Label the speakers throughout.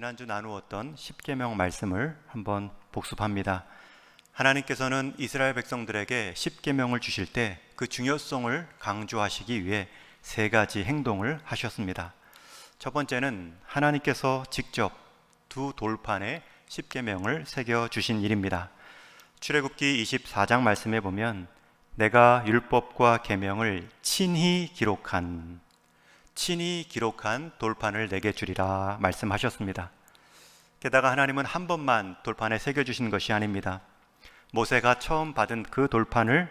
Speaker 1: 지난주 나누었던 십계명 말씀을 한번 복습합니다. 하나님께서는 이스라엘 백성들에게 십계명을 주실 때 그 중요성을 강조하시기 위해 세 가지 행동을 하셨습니다. 첫 번째는 하나님께서 직접 두 돌판에 십계명을 새겨 주신 일입니다. 출애굽기 24장 말씀에 보면 내가 율법과 계명을 친히 기록한 돌판을 내게 주리라 말씀하셨습니다. 게다가 하나님은 한 번만 돌판에 새겨주신 것이 아닙니다. 모세가 처음 받은 그 돌판을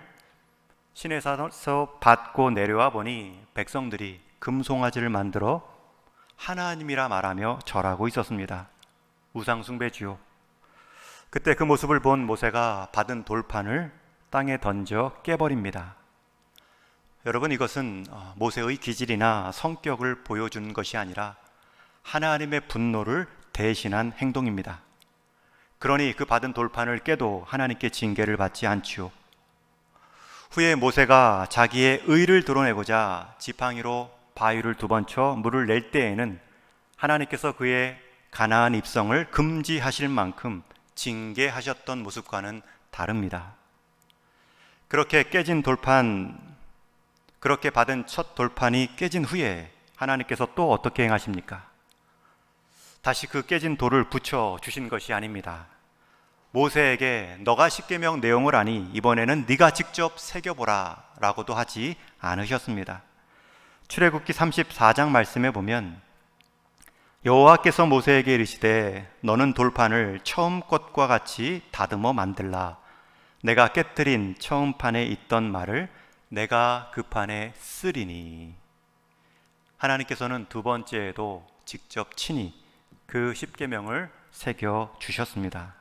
Speaker 1: 시내에서 받고 내려와 보니 백성들이 금송아지를 만들어 하나님이라 말하며 절하고 있었습니다. 우상숭배지요. 그때 그 모습을 본 모세가 받은 돌판을 땅에 던져 깨버립니다. 여러분, 이것은 모세의 기질이나 성격을 보여준 것이 아니라 하나님의 분노를 대신한 행동입니다. 그러니 그 받은 돌판을 깨도 하나님께 징계를 받지 않지요. 후에 모세가 자기의 의를 드러내고자 지팡이로 바위를 두 번 쳐 물을 낼 때에는 하나님께서 그의 가나안 입성을 금지하실 만큼 징계하셨던 모습과는 다릅니다. 그렇게 받은 첫 돌판이 깨진 후에 하나님께서 또 어떻게 행하십니까? 다시 그 깨진 돌을 붙여 주신 것이 아닙니다. 모세에게 너가 십계명 내용을 아니 이번에는 네가 직접 새겨보라 라고도 하지 않으셨습니다. 출애굽기 34장 말씀에 보면 여호와께서 모세에게 이르시되 너는 돌판을 처음 것과 같이 다듬어 만들라. 내가 깨뜨린 처음 판에 있던 말을 내가 그 판에 쓰리니. 하나님께서는 두 번째에도 직접 친히 그 십계명을 새겨 주셨습니다.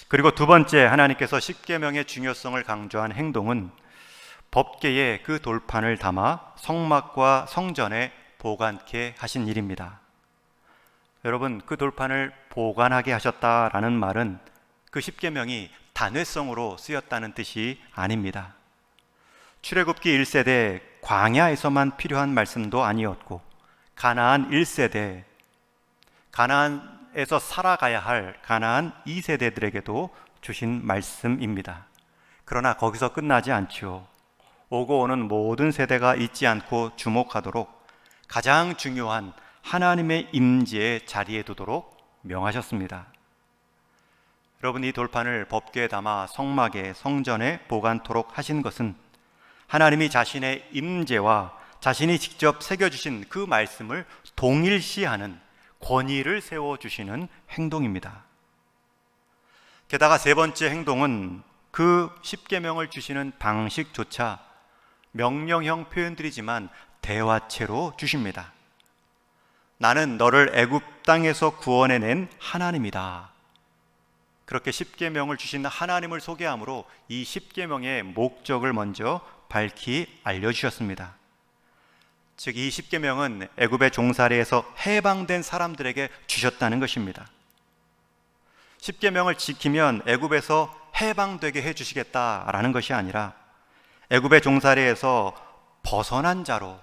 Speaker 1: 그리고 두 번째, 하나님께서 십계명의 중요성을 강조한 행동은 법궤에 그 돌판을 담아 성막과 성전에 보관케 하신 일입니다. 여러분, 그 돌판을 보관하게 하셨다라는 말은 그 십계명이 단회성으로 쓰였다는 뜻이 아닙니다. 출애굽기 1세대 광야에서만 필요한 말씀도 아니었고 가나안 1세대, 가나안에서 살아가야 할 가나안 2세대들에게도 주신 말씀입니다. 그러나 거기서 끝나지 않죠. 오고 오는 모든 세대가 잊지 않고 주목하도록 가장 중요한 하나님의 임재의 자리에 두도록 명하셨습니다. 여러분, 이 돌판을 법궤에 담아 성막에 성전에 보관토록 하신 것은 하나님이 자신의 임재와 자신이 직접 새겨주신 그 말씀을 동일시하는 권위를 세워주시는 행동입니다. 게다가 세 번째 행동은 그 십계명을 주시는 방식조차 명령형 표현들이지만 대화체로 주십니다. 나는 너를 애굽 땅에서 구원해낸 하나님이다. 그렇게 십계명을 주신 하나님을 소개함으로 이 십계명의 목적을 먼저 밝히 알려주셨습니다. 즉, 이 십계명은 애굽의 종살이에서 해방된 사람들에게 주셨다는 것입니다. 십계명을 지키면 애굽에서 해방되게 해주시겠다라는 것이 아니라 애굽의 종살이에서 벗어난 자로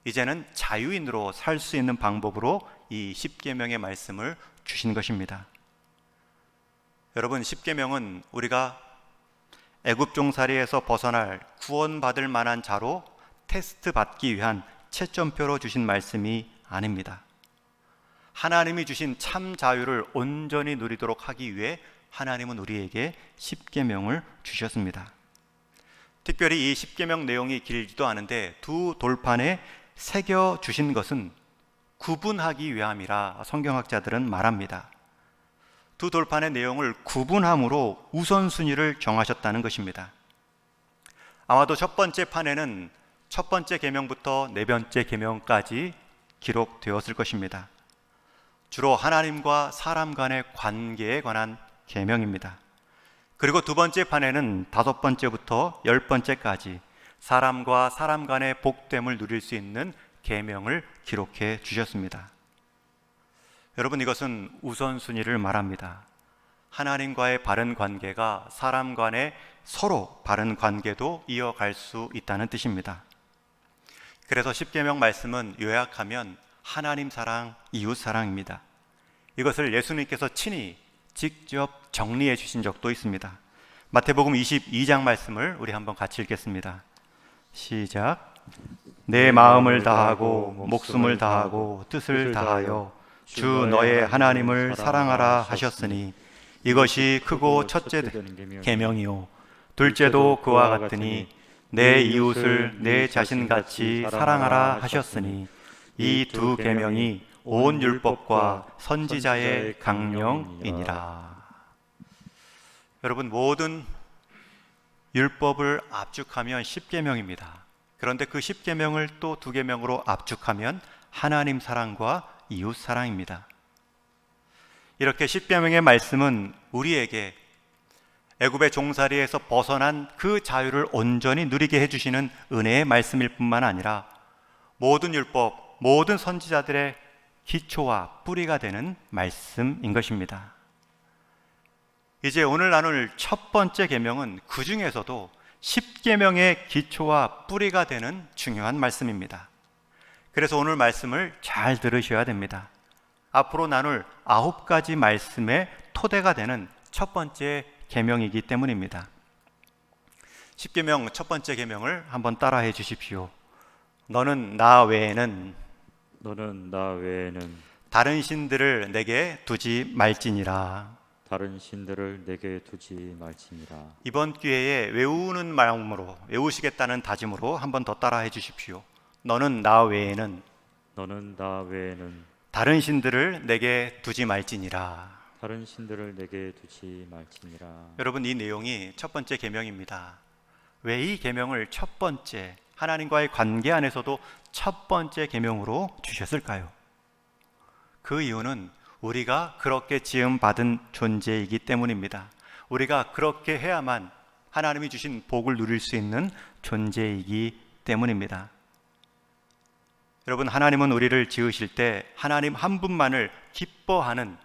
Speaker 1: 이제는 자유인으로 살 수 있는 방법으로 이 십계명의 말씀을 주신 것입니다. 여러분, 십계명은 우리가 애굽 종살이에서 벗어날 구원받을 만한 자로 테스트 받기 위한 채점표로 주신 말씀이 아닙니다. 하나님이 주신 참 자유를 온전히 누리도록 하기 위해 하나님은 우리에게 십계명을 주셨습니다. 특별히 이 십계명 내용이 길지도 않은데 두 돌판에 새겨 주신 것은 구분하기 위함이라 성경학자들은 말합니다. 두 돌판의 내용을 구분함으로 우선순위를 정하셨다는 것입니다. 아마도 첫 번째 판에는 첫 번째 계명부터 네 번째 계명까지 기록되었을 것입니다. 주로 하나님과 사람 간의 관계에 관한 계명입니다. 그리고 두 번째 판에는 다섯 번째부터 열 번째까지 사람과 사람 간의 복됨을 누릴 수 있는 계명을 기록해 주셨습니다. 여러분, 이것은 우선순위를 말합니다. 하나님과의 바른 관계가 사람 간의 서로 바른 관계도 이어갈 수 있다는 뜻입니다. 그래서 십계명 말씀은 요약하면 하나님 사랑, 이웃 사랑입니다. 이것을 예수님께서 친히 직접 정리해 주신 적도 있습니다. 마태복음 22장 말씀을 우리 한번 같이 읽겠습니다. 시작. 내 마음을 다하고 목숨을 다하고 뜻을 다하여 주 너의 하나님을 사랑하라 하셨으니 이것이 크고 첫째 계명이요 둘째도 그와 같으니 내 이웃을 내 자신같이 사랑하라 하셨으니 이 두 계명이 온 율법과 선지자의 강령이니라. 여러분, 모든 율법을 압축하면 10계명입니다. 그런데 그 10계명을 또 2계명으로 압축하면 하나님 사랑과 이웃 사랑입니다. 이렇게 10계명의 말씀은 우리에게 애굽의 종살이에서 벗어난 그 자유를 온전히 누리게 해주시는 은혜의 말씀일 뿐만 아니라 모든 율법, 모든 선지자들의 기초와 뿌리가 되는 말씀인 것입니다. 이제 오늘 나눌 첫 번째 계명은 그 중에서도 10계명의 기초와 뿌리가 되는 중요한 말씀입니다. 그래서 오늘 말씀을 잘 들으셔야 됩니다. 앞으로 나눌 9가지 말씀의 토대가 되는 첫 번째 계명이기 때문입니다. 10계명 첫 번째 계명을 한번 따라해 주십시오. 너는 나 외에는 다른 신들을 내게 두지 말지니라.
Speaker 2: 다른 신들을 내게 두지 말지니라.
Speaker 1: 이번 기회에 외우는 마음으로, 외우시겠다는 다짐으로 한번 더 따라해 주십시오. 너는 나 외에는 다른 신들을 내게 두지 말지니라.
Speaker 2: 다른 신들을 내게 두지 말지니라.
Speaker 1: 여러분, 이 내용이 첫 번째 계명입니다. 왜 이 계명을 첫 번째, 하나님과의 관계 안에서도 첫 번째 계명으로 주셨을까요? 그 이유는 우리가 그렇게 지음받은 존재이기 때문입니다. 우리가 그렇게 해야만 하나님이 주신 복을 누릴 수 있는 존재이기 때문입니다. 여러분, 하나님은 우리를 지으실 때 하나님 한 분만을 기뻐하는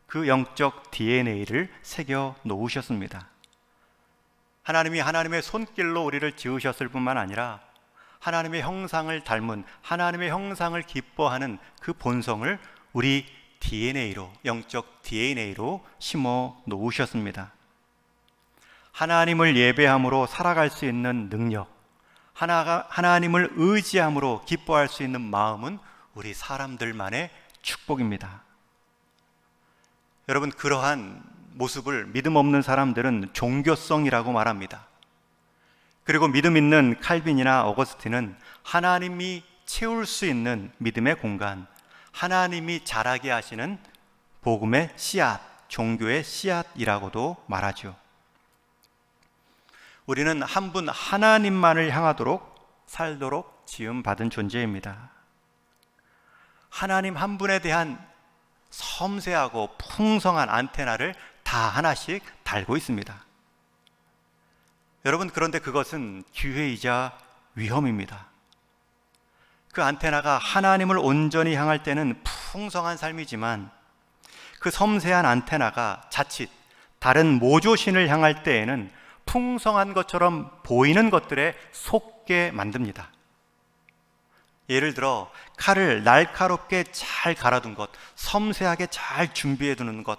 Speaker 1: 그 영적 DNA를 새겨 놓으셨습니다. 하나님이 하나님의 손길로 우리를 지으셨을 뿐만 아니라 하나님의 형상을 닮은, 하나님의 형상을 기뻐하는 그 본성을 우리 DNA로, 영적 DNA로 심어 놓으셨습니다. 하나님을 예배함으로 살아갈 수 있는 능력, 하나님을 의지함으로 기뻐할 수 있는 마음은 우리 사람들만의 축복입니다. 여러분, 그러한 모습을 믿음 없는 사람들은 종교성이라고 말합니다. 그리고 믿음 있는 칼빈이나 어거스틴은 하나님이 채울 수 있는 믿음의 공간, 하나님이 자라게 하시는 복음의 씨앗, 종교의 씨앗이라고도 말하죠. 우리는 한 분 하나님만을 향하도록 살도록 지음받은 존재입니다. 하나님 한 분에 대한 섬세하고 풍성한 안테나를 다 하나씩 달고 있습니다. 여러분, 그런데 그것은 기회이자 위험입니다. 그 안테나가 하나님을 온전히 향할 때는 풍성한 삶이지만 그 섬세한 안테나가 자칫 다른 모조신을 향할 때에는 풍성한 것처럼 보이는 것들에 속게 만듭니다. 예를 들어 칼을 날카롭게 잘 갈아둔 것, 섬세하게 잘 준비해 두는 것,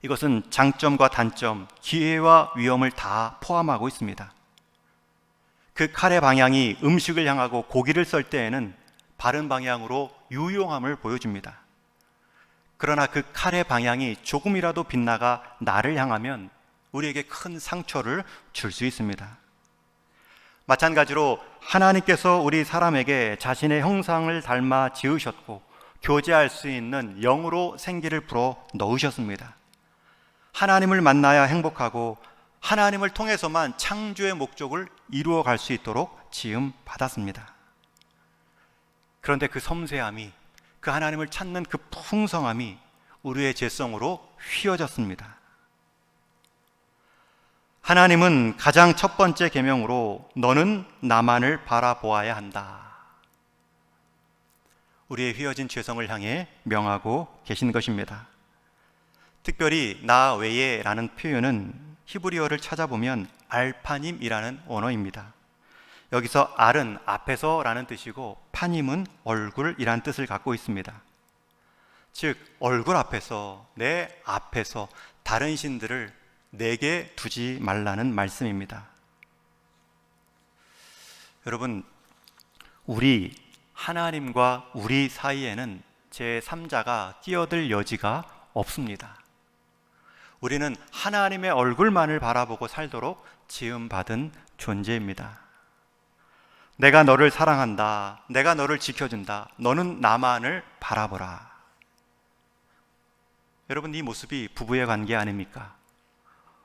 Speaker 1: 이것은 장점과 단점, 기회와 위험을 다 포함하고 있습니다. 그 칼의 방향이 음식을 향하고 고기를 썰 때에는 바른 방향으로 유용함을 보여줍니다. 그러나 그 칼의 방향이 조금이라도 빗나가 나를 향하면 우리에게 큰 상처를 줄 수 있습니다. 마찬가지로 하나님께서 우리 사람에게 자신의 형상을 닮아 지으셨고 교제할 수 있는 영으로 생기를 불어 넣으셨습니다. 하나님을 만나야 행복하고 하나님을 통해서만 창조의 목적을 이루어 갈 수 있도록 지음 받았습니다. 그런데 그 섬세함이, 그 하나님을 찾는 그 풍성함이 우리의 죄성으로 휘어졌습니다. 하나님은 가장 첫 번째 계명으로 너는 나만을 바라보아야 한다, 우리의 휘어진 죄성을 향해 명하고 계신 것입니다. 특별히 나 외에 라는 표현은 히브리어를 찾아보면 알파님이라는 언어입니다. 여기서 알은 앞에서 라는 뜻이고 파님은 얼굴이라는 뜻을 갖고 있습니다. 즉 얼굴 앞에서, 내 앞에서 다른 신들을 내게 두지 말라는 말씀입니다. 여러분, 우리 하나님과 우리 사이에는 제3자가 끼어들 여지가 없습니다. 우리는 하나님의 얼굴만을 바라보고 살도록 지음받은 존재입니다. 내가 너를 사랑한다. 내가 너를 지켜준다. 너는 나만을 바라보라. 여러분, 이 모습이 부부의 관계 아닙니까?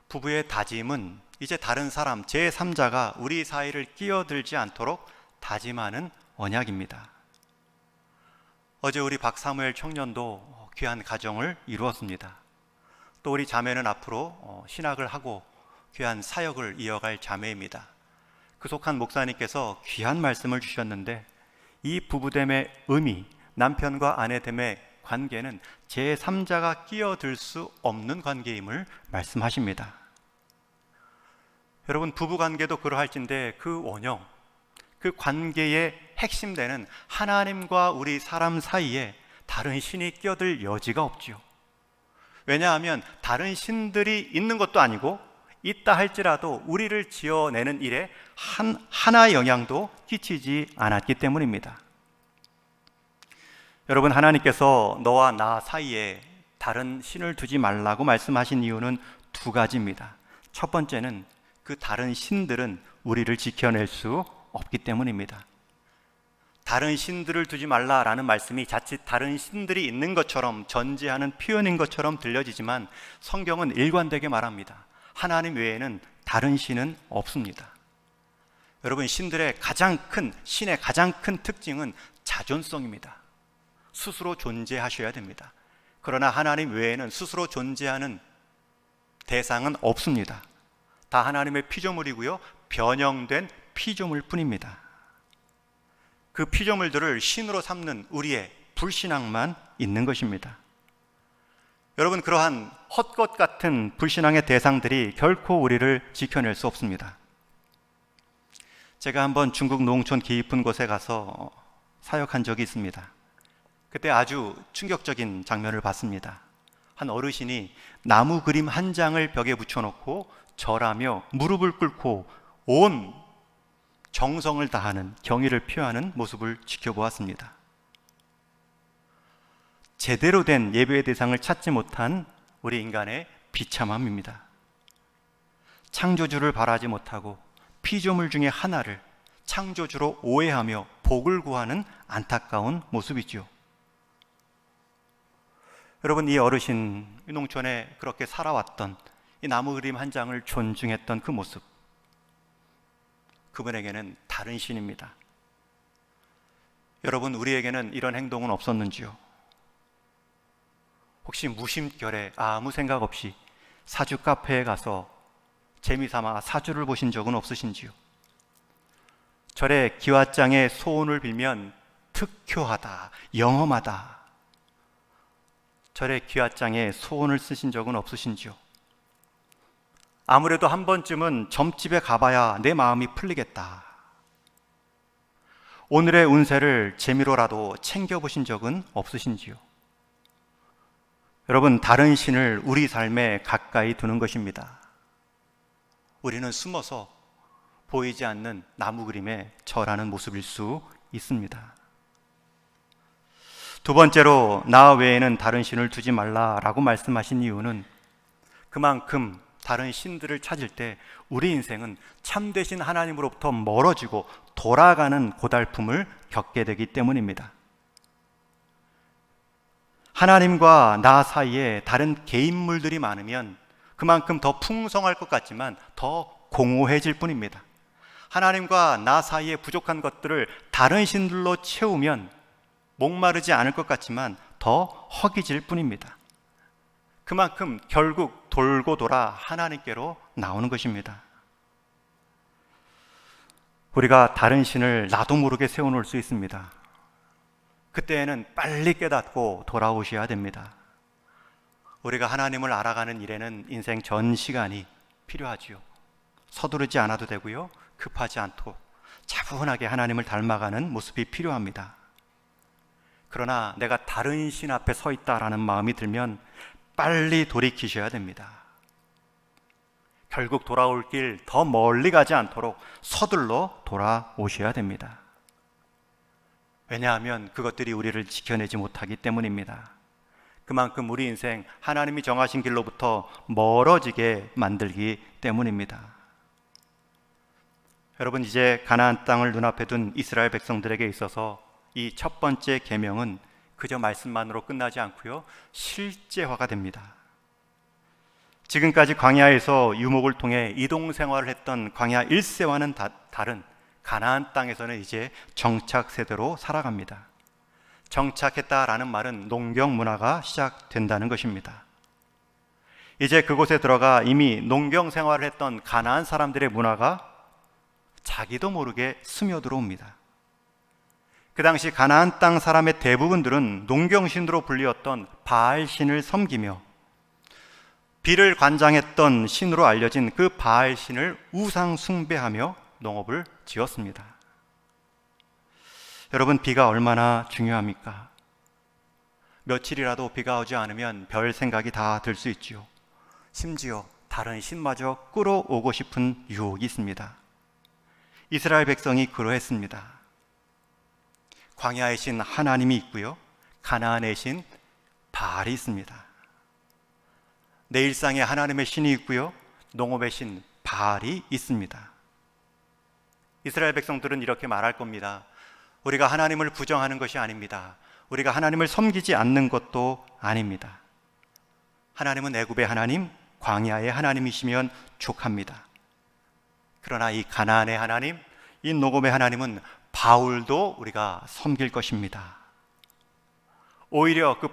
Speaker 1: 부부의 다짐은 이제 다른 사람, 제3자가 우리 사이를 끼어들지 않도록 다짐하는 언약입니다. 어제 우리 박사무엘 청년도 귀한 가정을 이루었습니다. 또 우리 자매는 앞으로 신학을 하고 귀한 사역을 이어갈 자매입니다. 그 속한 목사님께서 귀한 말씀을 주셨는데, 이 부부됨의 의미, 남편과 아내됨의 관계는 제3자가 끼어들 수 없는 관계임을 말씀하십니다. 여러분, 부부관계도 그러할진데 그 원형, 그 관계의 핵심되는 하나님과 우리 사람 사이에 다른 신이 끼어들 여지가 없지요. 왜냐하면 다른 신들이 있는 것도 아니고 있다 할지라도 우리를 지어내는 일에 하나 영향도 끼치지 않았기 때문입니다. 여러분, 하나님께서 너와 나 사이에 다른 신을 두지 말라고 말씀하신 이유는 두 가지입니다. 첫 번째는 그 다른 신들은 우리를 지켜낼 수 없기 때문입니다. 다른 신들을 두지 말라라는 말씀이 자칫 다른 신들이 있는 것처럼 전제하는 표현인 것처럼 들려지지만 성경은 일관되게 말합니다. 하나님 외에는 다른 신은 없습니다. 여러분, 신의 가장 큰 특징은 자존성입니다. 스스로 존재하셔야 됩니다. 그러나 하나님 외에는 스스로 존재하는 대상은 없습니다. 다 하나님의 피조물이고요, 변형된 피조물 뿐입니다. 그 피조물들을 신으로 삼는 우리의 불신앙만 있는 것입니다. 여러분, 그러한 헛것 같은 불신앙의 대상들이 결코 우리를 지켜낼 수 없습니다. 제가 한번 중국 농촌 깊은 곳에 가서 사역한 적이 있습니다. 그때 아주 충격적인 장면을 봤습니다. 한 어르신이 나무 그림 한 장을 벽에 붙여놓고 절하며 무릎을 꿇고 온 정성을 다하는, 경의를 표하는 모습을 지켜보았습니다. 제대로 된 예배의 대상을 찾지 못한 우리 인간의 비참함입니다. 창조주를 바라지 못하고 피조물 중에 하나를 창조주로 오해하며 복을 구하는 안타까운 모습이죠. 여러분, 이 어르신, 이 농촌에 그렇게 살아왔던, 이 나무 그림 한 장을 존중했던 그 모습, 그분에게는 다른 신입니다. 여러분, 우리에게는 이런 행동은 없었는지요? 혹시 무심결에 아무 생각 없이 사주 카페에 가서 재미삼아 사주를 보신 적은 없으신지요? 절에 기와장의 소원을 빌면 특효하다, 영험하다, 절에 기와장에 소원을 쓰신 적은 없으신지요? 아무래도 한 번쯤은 점집에 가봐야 내 마음이 풀리겠다, 오늘의 운세를 재미로라도 챙겨보신 적은 없으신지요? 여러분, 다른 신을 우리 삶에 가까이 두는 것입니다. 우리는 숨어서 보이지 않는 나무 그림에 절하는 모습일 수 있습니다. 두 번째로, 나 외에는 다른 신을 두지 말라라고 말씀하신 이유는 그만큼 다른 신들을 찾을 때 우리 인생은 참되신 하나님으로부터 멀어지고 돌아가는 고달픔을 겪게 되기 때문입니다. 하나님과 나 사이에 다른 개인물들이 많으면 그만큼 더 풍성할 것 같지만 더 공허해질 뿐입니다. 하나님과 나 사이에 부족한 것들을 다른 신들로 채우면 목마르지 않을 것 같지만 더 허기질 뿐입니다. 그만큼 결국 돌고 돌아 하나님께로 나오는 것입니다. 우리가 다른 신을 나도 모르게 세워놓을 수 있습니다. 그때에는 빨리 깨닫고 돌아오셔야 됩니다. 우리가 하나님을 알아가는 일에는 인생 전 시간이 필요하지요. 서두르지 않아도 되고요, 급하지 않고 차분하게 하나님을 닮아가는 모습이 필요합니다. 그러나 내가 다른 신 앞에 서 있다라는 마음이 들면 빨리 돌이키셔야 됩니다. 결국 돌아올 길 더 멀리 가지 않도록 서둘러 돌아오셔야 됩니다. 왜냐하면 그것들이 우리를 지켜내지 못하기 때문입니다. 그만큼 우리 인생 하나님이 정하신 길로부터 멀어지게 만들기 때문입니다. 여러분, 이제 가나안 땅을 눈앞에 둔 이스라엘 백성들에게 있어서 이 첫 번째 계명은 그저 말씀만으로 끝나지 않고요, 실제화가 됩니다. 지금까지 광야에서 유목을 통해 이동 생활을 했던 광야 1세와는 다른 가나안 땅에서는 이제 정착 세대로 살아갑니다. 정착했다라는 말은 농경 문화가 시작된다는 것입니다. 이제 그곳에 들어가 이미 농경 생활을 했던 가나안 사람들의 문화가 자기도 모르게 스며들어옵니다. 그 당시 가나안 땅 사람의 대부분들은 농경신으로 불리웠던 바알신을 섬기며 비를 관장했던 신으로 알려진 그 바알신을 우상 숭배하며 농업을 지었습니다. 여러분, 비가 얼마나 중요합니까? 며칠이라도 비가 오지 않으면 별 생각이 다 들 수 있지요. 심지어 다른 신마저 끌어오고 싶은 유혹이 있습니다. 이스라엘 백성이 그러했습니다. 광야의 신 하나님이 있고요, 가나안의 신 바알이 있습니다. 내 일상에 하나님의 신이 있고요, 농업의 신 바알이 있습니다. 이스라엘 백성들은 이렇게 말할 겁니다. 우리가 하나님을 부정하는 것이 아닙니다. 우리가 하나님을 섬기지 않는 것도 아닙니다. 하나님은 애굽의 하나님, 광야의 하나님이시면 족합니다. 그러나 이 가나안의 하나님, 이 농업의 하나님은 바울도 우리가 섬길 것입니다. 오히려 그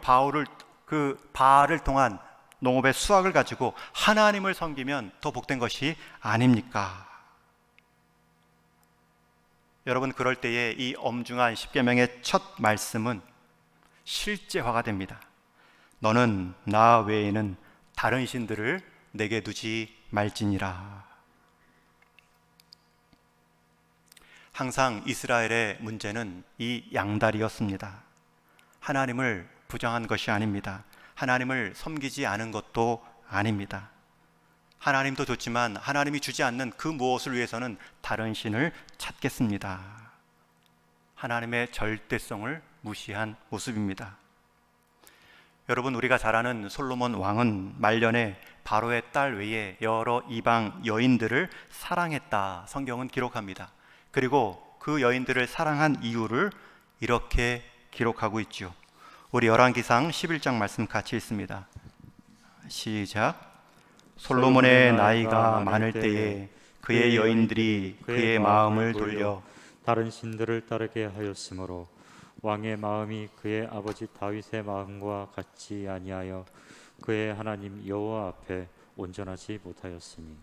Speaker 1: 바알을 통한 농업의 수확을 가지고 하나님을 섬기면 더 복된 것이 아닙니까? 여러분, 그럴 때에 이 엄중한 십계명의 첫 말씀은 실제화가 됩니다. 너는 나 외에는 다른 신들을 내게 두지 말지니라. 항상 이스라엘의 문제는 이 양다리였습니다. 하나님을 부정한 것이 아닙니다. 하나님을 섬기지 않은 것도 아닙니다. 하나님도 좋지만 하나님이 주지 않는 그 무엇을 위해서는 다른 신을 찾겠습니다. 하나님의 절대성을 무시한 모습입니다. 여러분, 우리가 잘 아는 솔로몬 왕은 말년에 바로의 딸 외에 여러 이방 여인들을 사랑했다, 성경은 기록합니다. 그리고 그 여인들을 사랑한 이유를 이렇게 기록하고 있죠. 우리 열왕기상 11장 말씀 같이 읽습니다. 시작. 솔로몬의 나이가 많을 때에 그의 여인들이 그의 마음을 돌려
Speaker 2: 다른 신들을 따르게 하였으므로 왕의 마음이 그의 아버지 다윗의 마음과 같지 아니하여 그의 하나님 여호와 앞에 온전하지 못하였으니.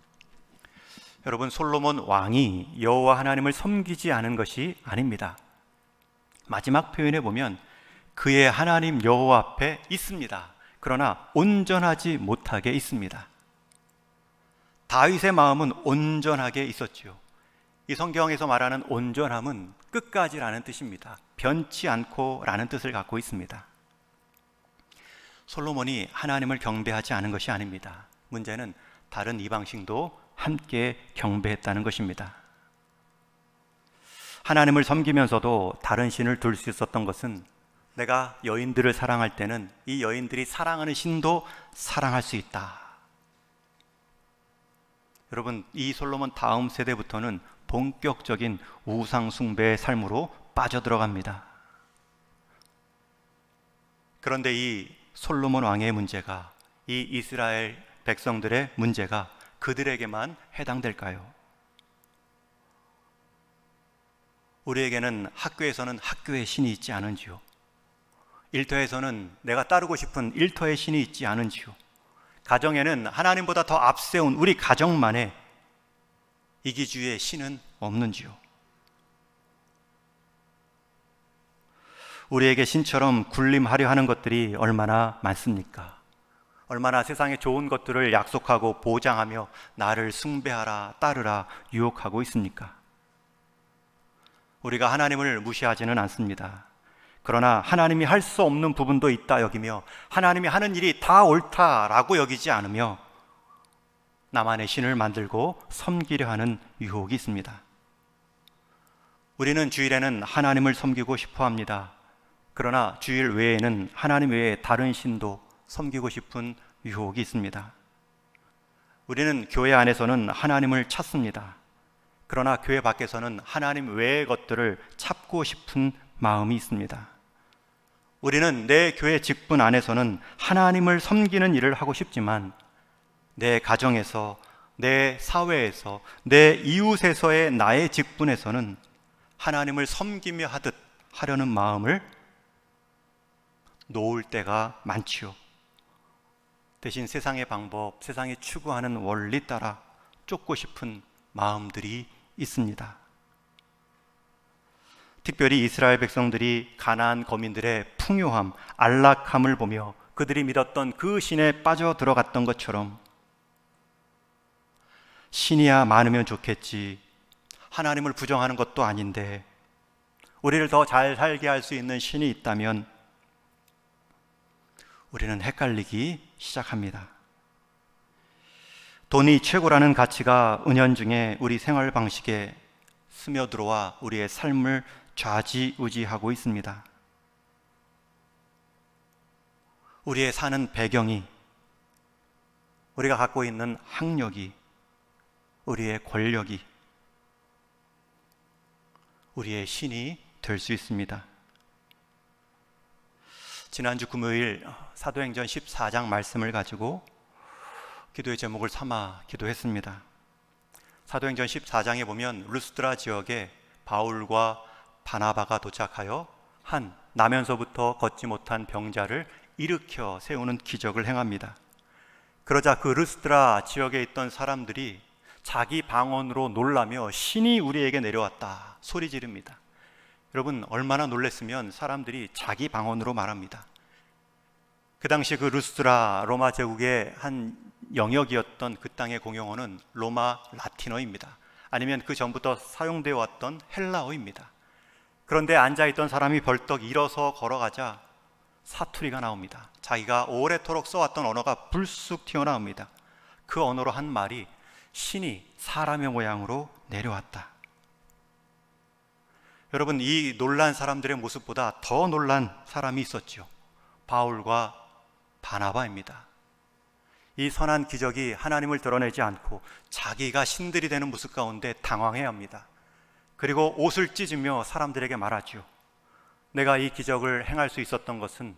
Speaker 1: 여러분, 솔로몬 왕이 여호와 하나님을 섬기지 않은 것이 아닙니다. 마지막 표현에 보면 그의 하나님 여호와 앞에 있습니다. 그러나 온전하지 못하게 있습니다. 다윗의 마음은 온전하게 있었지요. 이 성경에서 말하는 온전함은 끝까지라는 뜻입니다. 변치 않고라는 뜻을 갖고 있습니다. 솔로몬이 하나님을 경배하지 않은 것이 아닙니다. 문제는 다른 이방신도 함께 경배했다는 것입니다. 하나님을 섬기면서도 다른 신을 둘 수 있었던 것은 내가 여인들을 사랑할 때는 이 여인들이 사랑하는 신도 사랑할 수 있다. 여러분, 이 솔로몬 다음 세대부터는 본격적인 우상 숭배의 삶으로 빠져들어갑니다. 그런데 이 솔로몬 왕의 문제가, 이 이스라엘 백성들의 문제가 그들에게만 해당될까요? 우리에게는 학교에서는 학교의 신이 있지 않은지요? 일터에서는 내가 따르고 싶은 일터의 신이 있지 않은지요? 가정에는 하나님보다 더 앞세운 우리 가정만의 이기주의의 신은 없는지요? 우리에게 신처럼 군림하려 하는 것들이 얼마나 많습니까? 얼마나 세상에 좋은 것들을 약속하고 보장하며 나를 숭배하라, 따르라 유혹하고 있습니까? 우리가 하나님을 무시하지는 않습니다. 그러나 하나님이 할 수 없는 부분도 있다 여기며 하나님이 하는 일이 다 옳다라고 여기지 않으며 나만의 신을 만들고 섬기려 하는 유혹이 있습니다. 우리는 주일에는 하나님을 섬기고 싶어 합니다. 그러나 주일 외에는 하나님 외에 다른 신도 섬기고 싶은 유혹이 있습니다. 우리는 교회 안에서는 하나님을 찾습니다. 그러나 교회 밖에서는 하나님 외의 것들을 찾고 싶은 마음이 있습니다. 우리는 내 교회 직분 안에서는 하나님을 섬기는 일을 하고 싶지만 내 가정에서, 내 사회에서, 내 이웃에서의 나의 직분에서는 하나님을 섬기며 하듯 하려는 마음을 놓을 때가 많지요. 대신 세상의 방법, 세상이 추구하는 원리 따라 쫓고 싶은 마음들이 있습니다. 특별히 이스라엘 백성들이 가나안 거민들의 풍요함, 안락함을 보며 그들이 믿었던 그 신에 빠져 들어갔던 것처럼 신이야 많으면 좋겠지, 하나님을 부정하는 것도 아닌데 우리를 더 잘 살게 할 수 있는 신이 있다면 우리는 헷갈리기 시작합니다. 돈이 최고라는 가치가 은연중에 우리 생활 방식에 스며들어와 우리의 삶을 좌지우지하고 있습니다. 우리의 사는 배경이, 우리가 갖고 있는 학력이, 우리의 권력이 우리의 신이 될 수 있습니다. 지난주 금요일 사도행전 14장 말씀을 가지고 기도의 제목을 삼아 기도했습니다. 사도행전 14장에 보면 루스드라 지역에 바울과 바나바가 도착하여 한 나면서부터 걷지 못한 병자를 일으켜 세우는 기적을 행합니다. 그러자 그 루스드라 지역에 있던 사람들이 자기 방언으로 놀라며 신이 우리에게 내려왔다 소리 지릅니다. 여러분, 얼마나 놀랐으면 사람들이 자기 방언으로 말합니다. 그 당시 그 루스드라 로마 제국의 한 영역이었던 그 땅의 공용어는 로마 라틴어입니다. 아니면 그 전부터 사용되어 왔던 헬라어입니다. 그런데 앉아있던 사람이 벌떡 일어서 걸어가자 사투리가 나옵니다. 자기가 오래도록 써왔던 언어가 불쑥 튀어나옵니다. 그 언어로 한 말이 신이 사람의 모양으로 내려왔다. 여러분, 이 놀란 사람들의 모습보다 더 놀란 사람이 있었죠. 바울과 바나바입니다. 이 선한 기적이 하나님을 드러내지 않고 자기가 신들이 되는 모습 가운데 당황해야 합니다. 그리고 옷을 찢으며 사람들에게 말하죠. 내가 이 기적을 행할 수 있었던 것은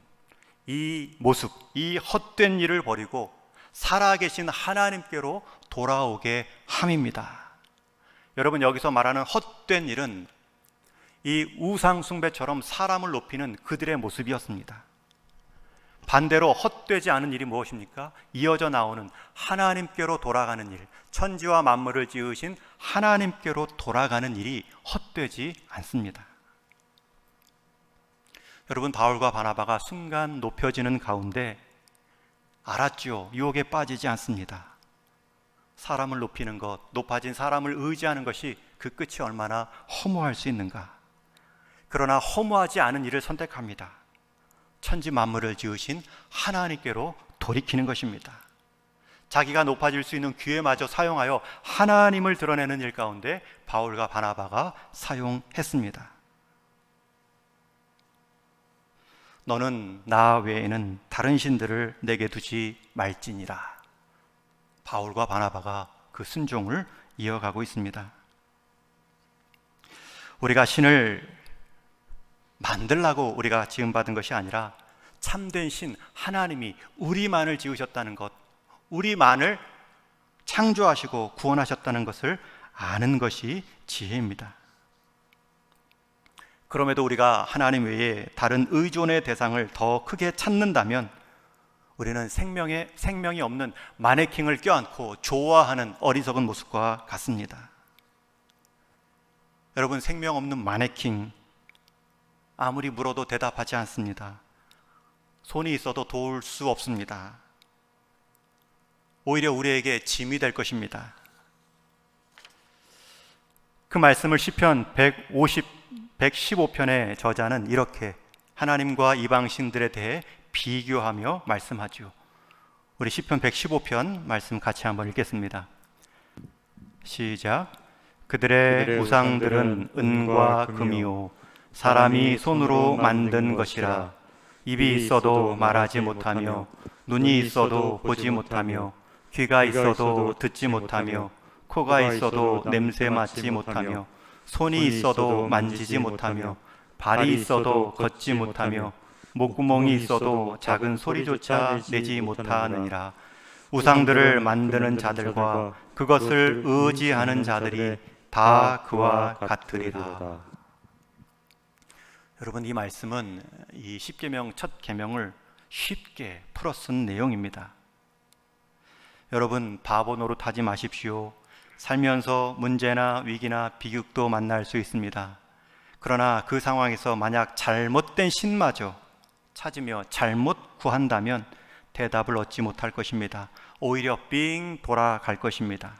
Speaker 1: 이 모습, 이 헛된 일을 버리고 살아계신 하나님께로 돌아오게 함입니다. 여러분, 여기서 말하는 헛된 일은 이 우상 숭배처럼 사람을 높이는 그들의 모습이었습니다. 반대로 헛되지 않은 일이 무엇입니까? 이어져 나오는 하나님께로 돌아가는 일, 천지와 만물을 지으신 하나님께로 돌아가는 일이 헛되지 않습니다. 여러분, 바울과 바나바가 순간 높여지는 가운데 알았죠. 유혹에 빠지지 않습니다. 사람을 높이는 것, 높아진 사람을 의지하는 것이 그 끝이 얼마나 허무할 수 있는가. 그러나 허무하지 않은 일을 선택합니다. 천지 만물을 지으신 하나님께로 돌이키는 것입니다. 자기가 높아질 수 있는 기회마저 사용하여 하나님을 드러내는 일 가운데 바울과 바나바가 사용했습니다. 너는 나 외에는 다른 신들을 내게 두지 말지니라. 바울과 바나바가 그 순종을 이어가고 있습니다. 우리가 신을 만들라고 우리가 지음받은 것이 아니라 참된 신 하나님이 우리만을 지으셨다는 것, 우리만을 창조하시고 구원하셨다는 것을 아는 것이 지혜입니다. 그럼에도 우리가 하나님 외에 다른 의존의 대상을 더 크게 찾는다면 우리는 생명이 없는 마네킹을 껴안고 좋아하는 어리석은 모습과 같습니다. 여러분, 생명 없는 마네킹, 아무리 물어도 대답하지 않습니다. 손이 있어도 도울 수 없습니다. 오히려 우리에게 짐이 될 것입니다. 그 말씀을 시편 115편의 저자는 이렇게 하나님과 이방신들에 대해 비교하며 말씀하죠. 우리 시편 115편 말씀 같이 한번 읽겠습니다. 시작. 그들의 우상들은 은과 금이요 사람이 손으로 만든 것이라. 입이 있어도 말하지 못하며 눈이 있어도 보지 못하며 귀가 있어도 듣지 못하며 코가 있어도 냄새 맡지 못하며 손이 있어도 만지지 못하며 발이 있어도 걷지 못하며 목구멍이 있어도 작은 소리조차 내지 못하느니라. 우상들을 만드는 자들과 그것을 의지하는 자들이 다 그와 같으리라. 여러분, 이 말씀은 이 십계명 첫 계명을 쉽게 풀어쓴 내용입니다. 여러분, 바보 노릇하지 마십시오. 살면서 문제나 위기나 비극도 만날 수 있습니다. 그러나 그 상황에서 만약 잘못된 신마저 찾으며 잘못 구한다면 대답을 얻지 못할 것입니다. 오히려 삥 돌아갈 것입니다.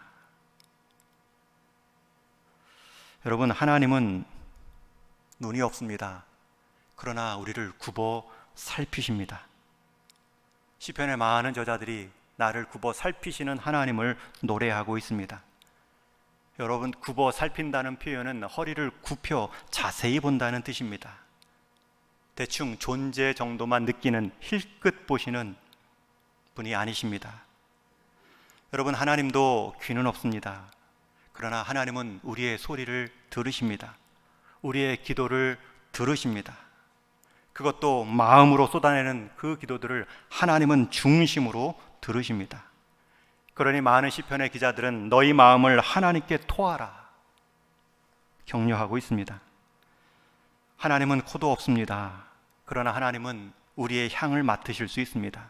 Speaker 1: 여러분, 하나님은 눈이 없습니다. 그러나 우리를 굽어 살피십니다. 시편의 많은 저자들이 나를 굽어 살피시는 하나님을 노래하고 있습니다. 여러분, 굽어 살핀다는 표현은 허리를 굽혀 자세히 본다는 뜻입니다. 대충 존재 정도만 느끼는 힐끗 보시는 분이 아니십니다. 여러분, 하나님도 귀는 없습니다. 그러나 하나님은 우리의 소리를 들으십니다. 우리의 기도를 들으십니다. 그것도 마음으로 쏟아내는 그 기도들을 하나님은 중심으로 들으십니다. 그러니 많은 시편의 기자들은 너희 마음을 하나님께 토하라 격려하고 있습니다. 하나님은 코도 없습니다. 그러나 하나님은 우리의 향을 맡으실 수 있습니다.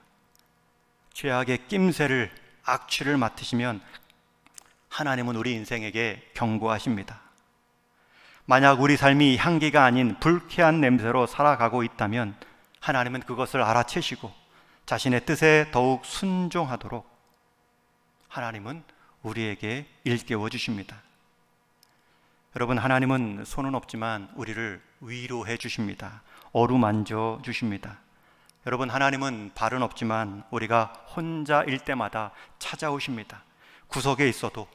Speaker 1: 죄악의 낌새를, 악취를 맡으시면 하나님은 우리 인생에게 경고하십니다. 만약 우리 삶이 향기가 아닌 불쾌한 냄새로 살아가고 있다면 하나님은 그것을 알아채시고 자신의 뜻에 더욱 순종하도록 하나님은 우리에게 일깨워 주십니다. 여러분, 하나님은 손은 없지만 우리를 위로해 주십니다. 어루만져 주십니다. 여러분, 하나님은 발은 없지만 우리가 혼자일 때마다 찾아오십니다. 구석에 있어도,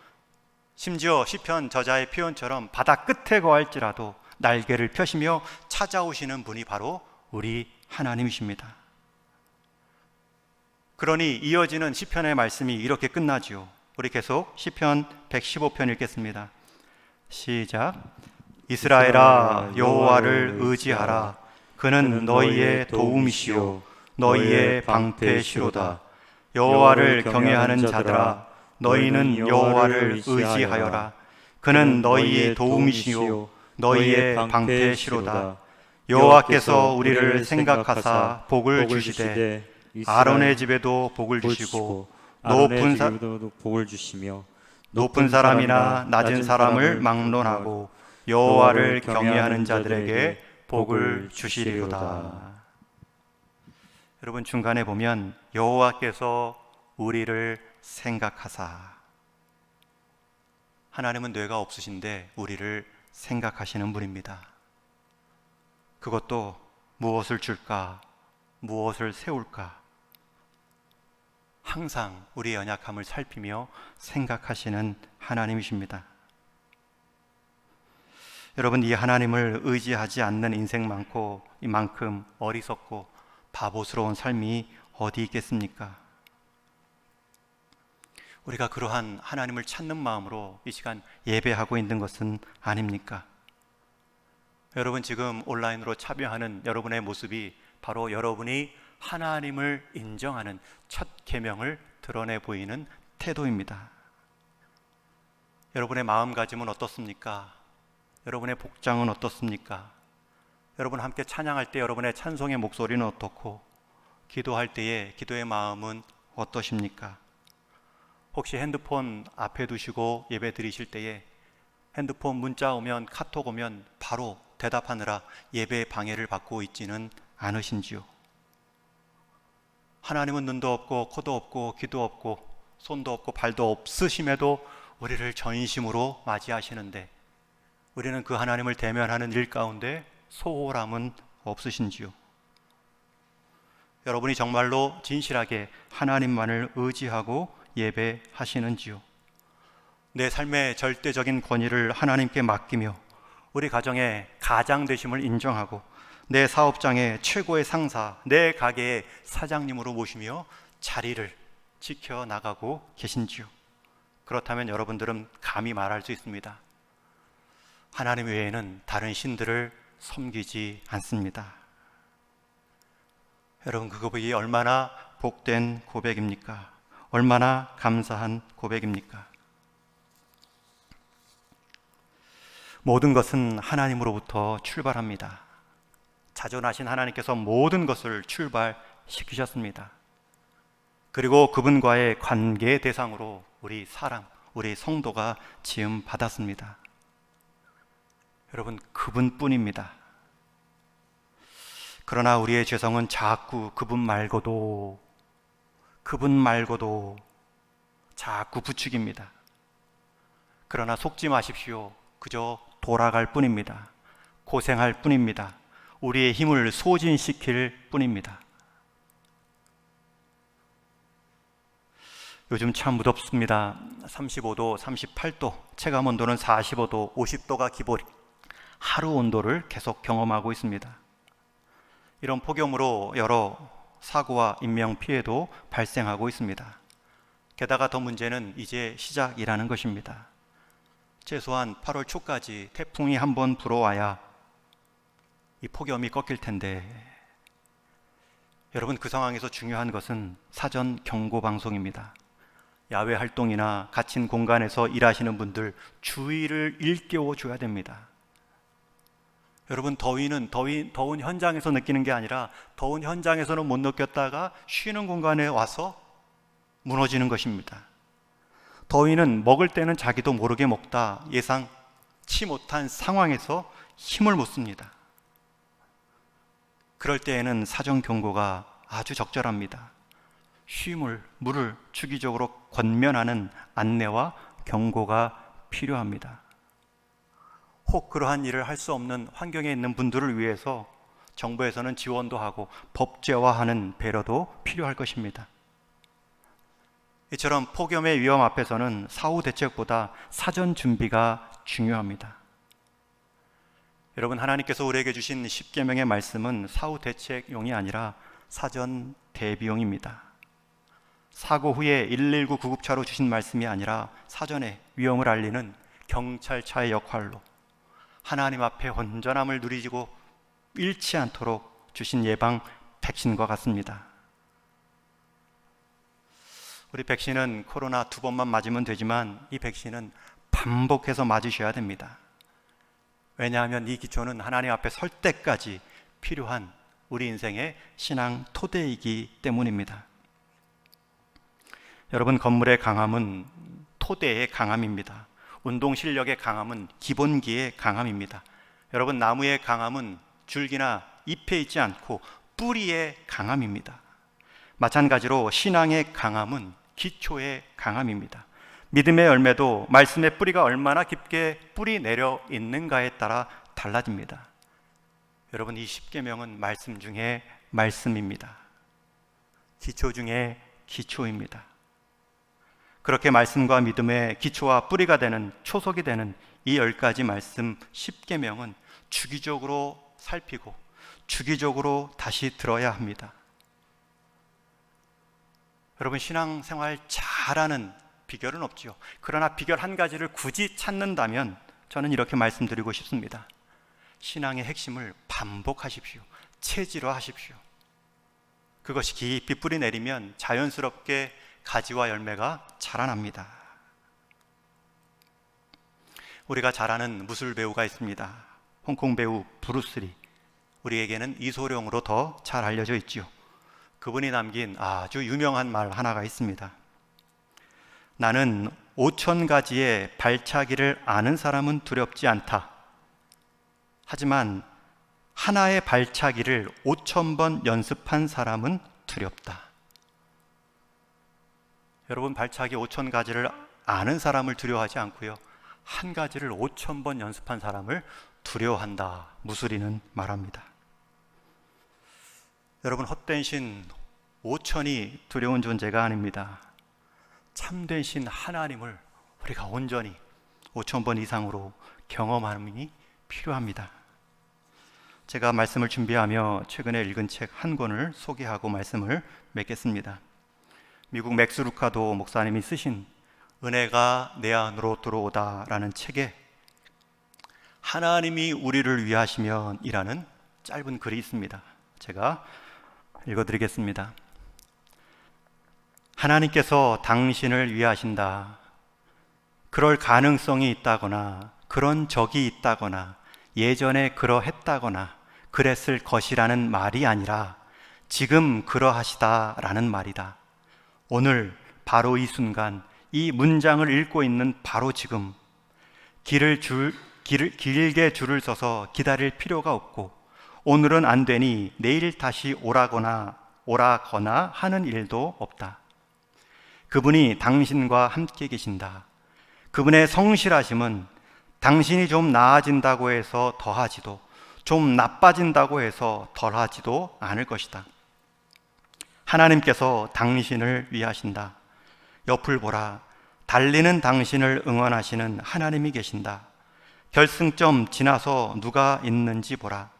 Speaker 1: 심지어 시편 저자의 표현처럼 바다 끝에 거할지라도 날개를 펴시며 찾아오시는 분이 바로 우리 하나님이십니다. 그러니 이어지는 시편의 말씀이 이렇게 끝나지요. 우리 계속 시편 115편 읽겠습니다. 시작. 이스라엘아, 여호와를 의지하라. 그는 너희의 도움이시요 너희의 방패시로다. 여호와를 경외하는 자들아, 너희는 여호와를 의지하여라. 그는 너희의 도움이시요 너희의 방패시로다. 여호와께서 우리를 생각하사 복을 주시되 아론의 집에도 복을 주시고
Speaker 2: 복을 주시며
Speaker 1: 높은 사람이나 낮은 사람을 막론하고 여호와를 경외하는 자들에게 복을 주시리로다. 여러분, 중간에 보면 여호와께서 우리를 생각하사, 하나님은 뇌가 없으신데 우리를 생각하시는 분입니다. 그것도 무엇을 줄까, 무엇을 세울까, 항상 우리의 연약함을 살피며 생각하시는 하나님이십니다. 여러분, 이 하나님을 의지하지 않는 인생 많고 이만큼 어리석고 바보스러운 삶이 어디 있겠습니까? 우리가 그러한 하나님을 찾는 마음으로 이 시간 예배하고 있는 것은 아닙니까? 여러분, 지금 온라인으로 참여하는 여러분의 모습이 바로 여러분이 하나님을 인정하는 첫 계명을 드러내 보이는 태도입니다. 여러분의 마음가짐은 어떻습니까? 여러분의 복장은 어떻습니까? 여러분 함께 찬양할 때 여러분의 찬송의 목소리는 어떻고, 기도할 때의 기도의 마음은 어떠십니까? 혹시 핸드폰 앞에 두시고 예배 드리실 때에 핸드폰 문자 오면, 카톡 오면 바로 대답하느라 예배의 방해를 받고 있지는 않으신지요? 하나님은 눈도 없고 코도 없고 귀도 없고 손도 없고 발도 없으심에도 우리를 전심으로 맞이하시는데 우리는 그 하나님을 대면하는 일 가운데 소홀함은 없으신지요? 여러분이 정말로 진실하게 하나님만을 의지하고 예배하시는지요? 내 삶의 절대적인 권위를 하나님께 맡기며 우리 가정의 가장 되심을 인정하고 내 사업장의 최고의 상사, 내 가게의 사장님으로 모시며 자리를 지켜나가고 계신지요? 그렇다면 여러분들은 감히 말할 수 있습니다. 하나님 외에는 다른 신들을 섬기지 않습니다. 여러분, 그 고백이 얼마나 복된 고백입니까? 얼마나 감사한 고백입니까? 모든 것은 하나님으로부터 출발합니다. 자존하신 하나님께서 모든 것을 출발시키셨습니다. 그리고 그분과의 관계의 대상으로 우리 사람, 우리 성도가 지음 받았습니다. 여러분, 그분뿐입니다. 그러나 우리의 죄성은 자꾸 그분 말고도 자꾸 부추깁니다. 그러나 속지 마십시오. 그저 돌아갈 뿐입니다. 고생할 뿐입니다. 우리의 힘을 소진시킬 뿐입니다. 요즘 참 무덥습니다. 35도, 38도, 체감 온도는 45도, 50도가 기본, 하루 온도를 계속 경험하고 있습니다. 이런 폭염으로 여러 사고와 인명 피해도 발생하고 있습니다. 게다가 더 문제는 이제 시작이라는 것입니다. 최소한 8월 초까지 태풍이 한번 불어와야 이 폭염이 꺾일 텐데, 여러분, 그 상황에서 중요한 것은 사전 경고 방송입니다. 야외 활동이나 갇힌 공간에서 일하시는 분들 주의를 일깨워 줘야 됩니다. 여러분, 더위는 더운 현장에서 느끼는 게 아니라 더운 현장에서는 못 느꼈다가 쉬는 공간에 와서 무너지는 것입니다. 더위는 먹을 때는 자기도 모르게 먹다 예상치 못한 상황에서 힘을 못 씁니다. 그럴 때에는 사전 경고가 아주 적절합니다. 쉼을, 물을 주기적으로 권면하는 안내와 경고가 필요합니다. 혹 그러한 일을 할 수 없는 환경에 있는 분들을 위해서 정부에서는 지원도 하고 법제화하는 배려도 필요할 것입니다. 이처럼 폭염의 위험 앞에서는 사후 대책보다 사전 준비가 중요합니다. 여러분, 하나님께서 우리에게 주신 십계명의 말씀은 사후 대책용이 아니라 사전 대비용입니다. 사고 후에 119 구급차로 주신 말씀이 아니라 사전에 위험을 알리는 경찰차의 역할로 하나님 앞에 온전함을 누리고 잃지 않도록 주신 예방 백신과 같습니다. 우리 백신은 코로나 2번만 맞으면 되지만 이 백신은 반복해서 맞으셔야 됩니다. 왜냐하면 이 기초는 하나님 앞에 설 때까지 필요한 우리 인생의 신앙 토대이기 때문입니다. 여러분, 건물의 강함은 토대의 강함입니다. 운동 실력의 강함은 기본기의 강함입니다. 여러분, 나무의 강함은 줄기나 잎에 있지 않고 뿌리의 강함입니다. 마찬가지로 신앙의 강함은 기초의 강함입니다. 믿음의 열매도 말씀의 뿌리가 얼마나 깊게 뿌리 내려 있는가에 따라 달라집니다. 여러분, 이 십계명은 말씀 중에 말씀입니다. 기초 중에 기초입니다. 그렇게 말씀과 믿음의 기초와 뿌리가 되는, 초석이 되는 이 10가지 말씀 십계명은 주기적으로 살피고 주기적으로 다시 들어야 합니다. 여러분, 신앙생활 잘하는 비결은 없지요. 그러나 비결 한 가지를 굳이 찾는다면 저는 이렇게 말씀드리고 싶습니다. 신앙의 핵심을 반복하십시오. 체질화하십시오. 그것이 깊이 뿌리 내리면 자연스럽게 가지와 열매가 자라납니다. 우리가 잘 아는 무술 배우가 있습니다. 홍콩 배우 브루스리. 우리에게는 이소룡으로 더 잘 알려져 있지요. 그분이 남긴 아주 유명한 말 하나가 있습니다. 나는 5,000가지의 발차기를 아는 사람은 두렵지 않다. 하지만 하나의 발차기를 5,000번 연습한 사람은 두렵다. 여러분, 발차기 5,000가지를 아는 사람을 두려워하지 않고요, 한 가지를 5,000번 연습한 사람을 두려워한다. 무술이는 말합니다. 여러분, 헛된 신 5천이 두려운 존재가 아닙니다. 참된 신 하나님을 우리가 온전히 5,000번 이상으로 경험함이 필요합니다. 제가 말씀을 준비하며 최근에 읽은 책 한 권을 소개하고 말씀을 맺겠습니다. 미국 맥스 루카도 목사님이 쓰신 은혜가 내 안으로 들어오다 라는 책에 하나님이 우리를 위하시면 이라는 짧은 글이 있습니다. 제가 읽어드리겠습니다. 하나님께서 당신을 위하신다. 그럴 가능성이 있다거나 그런 적이 있다거나 예전에 그러했다거나 그랬을 것이라는 말이 아니라 지금 그러하시다라는 말이다. 오늘 바로 이 순간 이 문장을 읽고 있는 바로 지금 길게 줄을 서서 기다릴 필요가 없고 오늘은 안 되니 내일 다시 오라거나 하는 일도 없다. 그분이 당신과 함께 계신다. 그분의 성실하심은 당신이 좀 나아진다고 해서 더하지도 좀 나빠진다고 해서 덜하지도 않을 것이다. 하나님께서 당신을 위하신다. 옆을 보라. 달리는 당신을 응원하시는 하나님이 계신다. 결승점 지나서 누가 있는지 보라.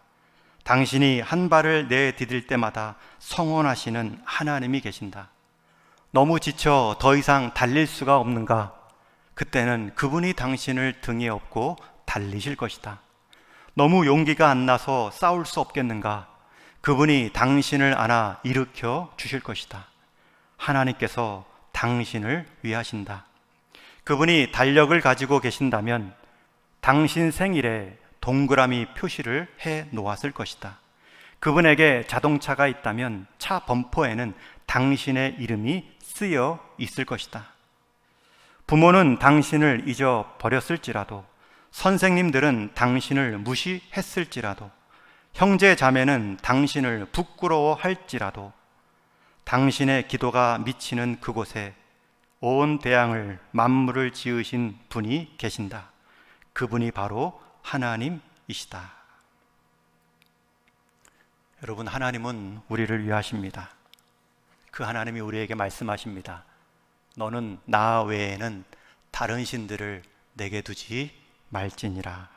Speaker 1: 당신이 한 발을 내디딜 때마다 성원하시는 하나님이 계신다. 너무 지쳐 더 이상 달릴 수가 없는가? 그때는 그분이 당신을 등에 업고 달리실 것이다. 너무 용기가 안 나서 싸울 수 없겠는가? 그분이 당신을 안아 일으켜 주실 것이다. 하나님께서 당신을 위하신다. 그분이 달력을 가지고 계신다면 당신 생일에 동그라미 표시를 해 놓았을 것이다. 그분에게 자동차가 있다면 차 범퍼에는 당신의 이름이 쓰여 있을 것이다. 부모는 당신을 잊어버렸을지라도, 선생님들은 당신을 무시했을지라도, 형제 자매는 당신을 부끄러워할지라도 당신의 기도가 미치는 그곳에 온 대양을 만물을 지으신 분이 계신다. 그분이 바로 하나님이시다. 여러분, 하나님은 우리를 위하십니다. 그 하나님이 우리에게 말씀하십니다. 너는 나 외에는 다른 신들을 내게 두지 말지니라.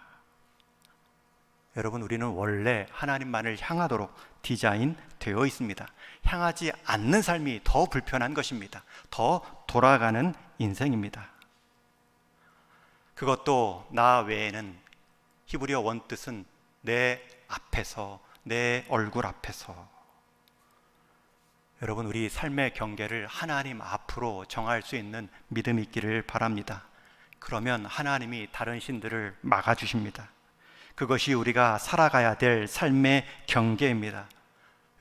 Speaker 1: 여러분, 우리는 원래 하나님만을 향하도록 디자인 되어 있습니다. 향하지 않는 삶이 더 불편한 것입니다. 더 돌아가는 인생입니다. 그것도 나 외에는, 히브리어 원뜻은 내 앞에서, 내 얼굴 앞에서. 여러분, 우리 삶의 경계를 하나님 앞으로 정할 수 있는 믿음이 있기를 바랍니다. 그러면 하나님이 다른 신들을 막아주십니다. 그것이 우리가 살아가야 될 삶의 경계입니다.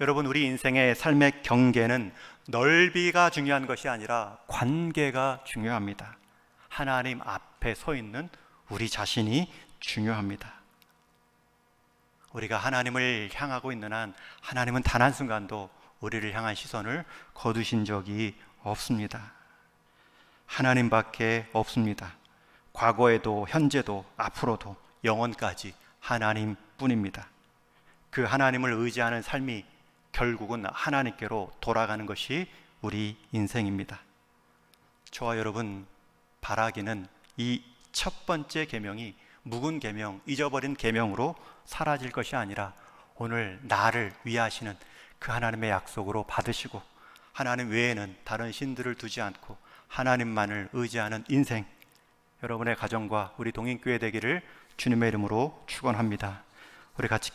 Speaker 1: 여러분, 우리 인생의 삶의 경계는 넓이가 중요한 것이 아니라 관계가 중요합니다. 하나님 앞에 서 있는 우리 자신이 중요합니다. 우리가 하나님을 향하고 있는 한 하나님은 단 한순간도 우리를 향한 시선을 거두신 적이 없습니다. 하나님밖에 없습니다. 과거에도 현재도 앞으로도 영원까지 하나님뿐입니다. 그 하나님을 의지하는 삶이 결국은 하나님께로 돌아가는 것이 우리 인생입니다. 저와 여러분, 바라기는 이 첫 번째 계명이 묵은 계명, 잊어버린 계명으로 사라질 것이 아니라 오늘 나를 위하시는 그 하나님의 약속으로 받으시고 하나님 외에는 다른 신들을 두지 않고 하나님만을 의지하는 인생, 여러분의 가정과 우리 동인교회 되기를 주님의 이름으로 축원합니다. 우리 같이